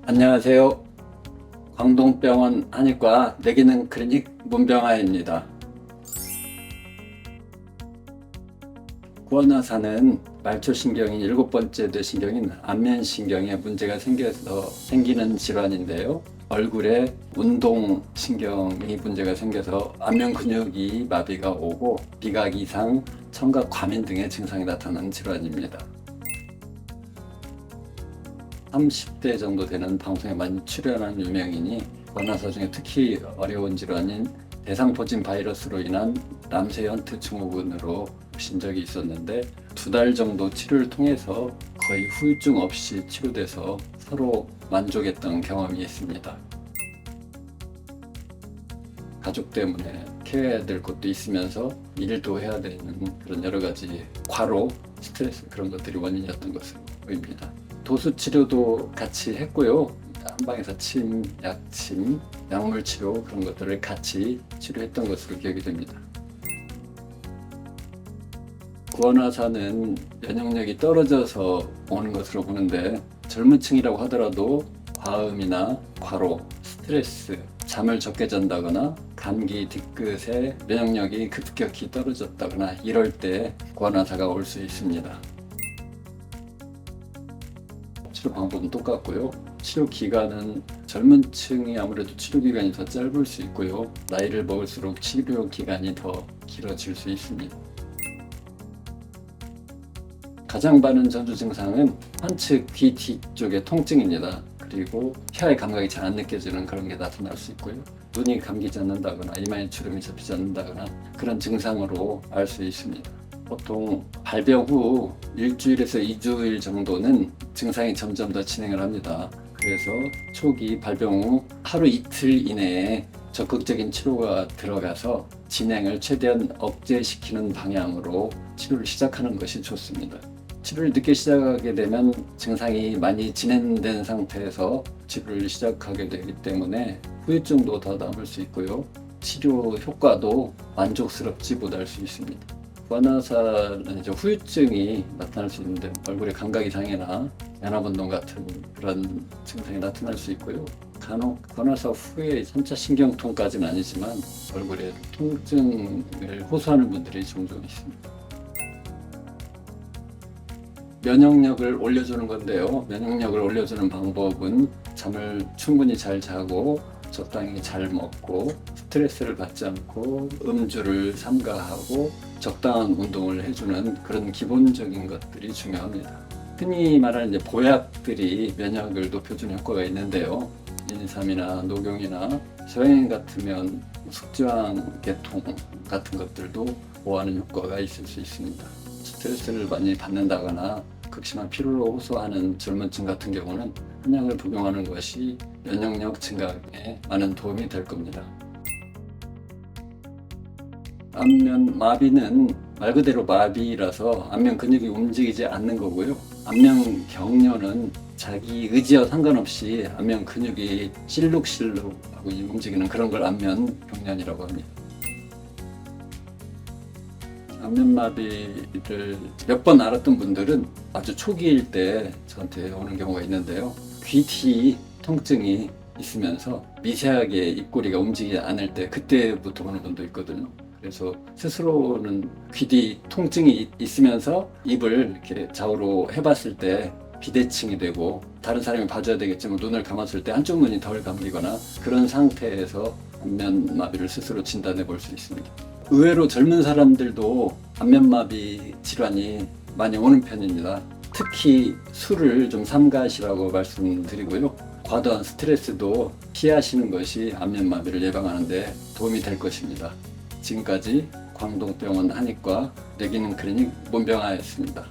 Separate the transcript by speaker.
Speaker 1: 안녕하세요. 광동병원 한의과 뇌기능 클리닉 문병하입니다. 구안화사는 말초신경이 7번째 뇌신경인 안면신경에 문제가 생겨서 생기는 질환인데요. 얼굴에 운동신경이 문제가 생겨서 안면 근육이 마비가 오고 미각 이상, 청각 과민 등의 증상이 나타나는 질환입니다. 30대 정도 되는 방송에 많이 출연한 유명인이 구안화사 중에 특히 어려운 질환인 대상포진 바이러스로 인한 람세현트 증후군으로 오신 적이 있었는데 2달 정도 치료를 통해서 거의 후유증 없이 치료돼서 서로 만족했던 경험이 있습니다. 가족 때문에 케어해야 될 것도 있으면서 일도 해야 되는 그런 여러 가지 과로, 스트레스 그런 것들이 원인이었던 것으로 보입니다. 도수 치료도 같이 했고요. 한방에서 침, 약침, 약물 치료 그런 것들을 같이 치료했던 것으로 기억이 됩니다. 구안화사는 면역력이 떨어져서 오는 것으로 보는데 젊은 층이라고 하더라도 과음이나 과로, 스트레스, 잠을 적게 잔다거나 감기 뒤끝에 면역력이 급격히 떨어졌다거나 이럴 때 구안화사가 올 수 있습니다. 치료 방법은 똑같고요. 치료 기간은 젊은 층이 아무래도 치료 기간이 더 짧을 수 있고요. 나이를 먹을수록 치료 기간이 더 길어질 수 있습니다. 가장 많은 전조 증상은 한측 귀 뒤쪽의 통증입니다. 그리고 혀의 감각이 잘 안 느껴지는 그런 게 나타날 수 있고요. 눈이 감기지 않는다거나 이마에 주름이 잡히지 않는다거나 그런 증상으로 알 수 있습니다. 보통 발병 후 1주일에서 2주일 정도는 증상이 점점 더 진행을 합니다. 그래서 초기 발병 후 하루 이틀 이내에 적극적인 치료가 들어가서 진행을 최대한 억제시키는 방향으로 치료를 시작하는 것이 좋습니다. 치료를 늦게 시작하게 되면 증상이 많이 진행된 상태에서 치료를 시작하게 되기 때문에 후유증도 더 남을 수 있고요. 치료 효과도 만족스럽지 못할 수 있습니다. 구안화사는 이제 후유증이 나타날 수 있는데 얼굴에 감각 이상이나 연합운동 같은 그런 증상이 나타날 수 있고요. 간혹 구안화사 후에 3차 신경통까지는 아니지만 얼굴에 통증을 호소하는 분들이 종종 있습니다. 면역력을 올려주는 건데요. 면역력을 올려주는 방법은 잠을 충분히 잘 자고 적당히 잘 먹고 스트레스를 받지 않고 음주를 삼가하고 적당한 운동을 해주는 그런 기본적인 것들이 중요합니다. 흔히 말하는 이제 보약들이 면역을 높여주는 효과가 있는데요. 인삼이나 녹용이나 서양인 같으면 숙주황 계통 같은 것들도 보호하는 효과가 있을 수 있습니다. 스트레스를 많이 받는다거나 극심한 피로를 호소하는 젊은 층 같은 경우는 한약을 복용하는 것이 면역력 증강에 많은 도움이 될 겁니다. 안면 마비는 말 그대로 마비라서 안면 근육이 움직이지 않는 거고요. 안면 경련은 자기 의지와 상관없이 안면 근육이 실룩실룩하고 움직이는 그런 걸 안면 경련이라고 합니다. 안면마비를 몇 번 앓았던 분들은 아주 초기일 때 저한테 오는 경우가 있는데요. 귀 뒤 통증이 있으면서 미세하게 입꼬리가 움직이지 않을 때 그때부터 오는 분도 있거든요. 그래서 스스로는 귀 뒤 통증이 있으면서 입을 이렇게 좌우로 해봤을 때 비대칭이 되고 다른 사람이 봐줘야 되겠지만 눈을 감았을 때 한쪽 눈이 덜 감기거나 그런 상태에서 안면마비를 스스로 진단해 볼 수 있습니다. 의외로 젊은 사람들도 안면마비 질환이 많이 오는 편입니다. 특히 술을 좀 삼가시라고 말씀드리고요. 과도한 스트레스도 피하시는 것이 안면마비를 예방하는 데 도움이 될 것입니다. 지금까지 광동병원 한의과 뇌기능 클리닉 문병하였습니다.